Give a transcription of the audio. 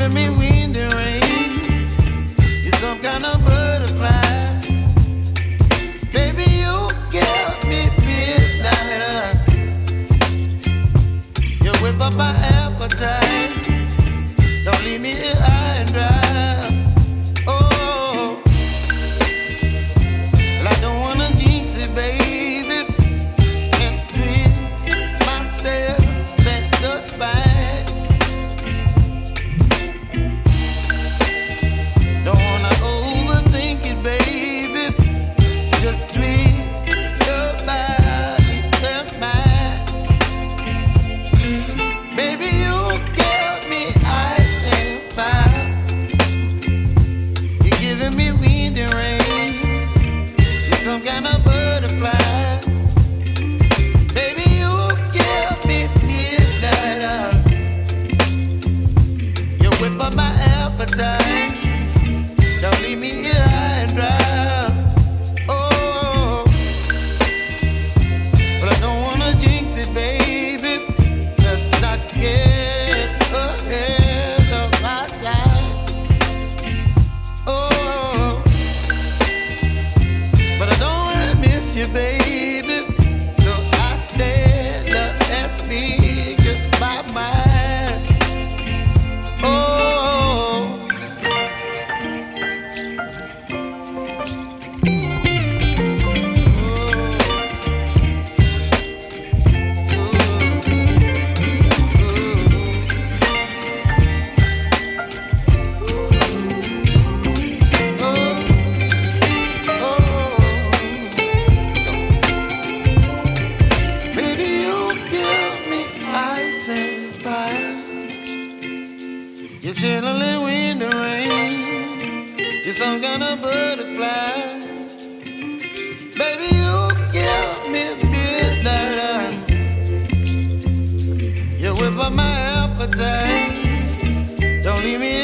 giving me wind and rain. You're some kind of butterfly. Baby, you give me midnight. You whip up my appetite. Don't leave me here high and dry. Oh, well, I don't wanna jinx it, baby, and twist myself at the spine. Don't wanna overthink it, baby. It's just twist your body and mine. Baby, you give me ice and fire. You're giving me wind and rain. You're some kind of butterfly. Baby, you give me midnight. You whip up my appetite. Don't leave me here high and dry. Oh, but I don't wanna jinx it, baby. Let's not get ahead of my time. Oh, but I don't wanna miss you, baby. So I stand up and speak my mind. Oh. Baby, you give me ice and fire. You're chilling wind and rain. You're some kind of butterfly. Baby, you give me midnight. You whip up my appetite. Don't leave me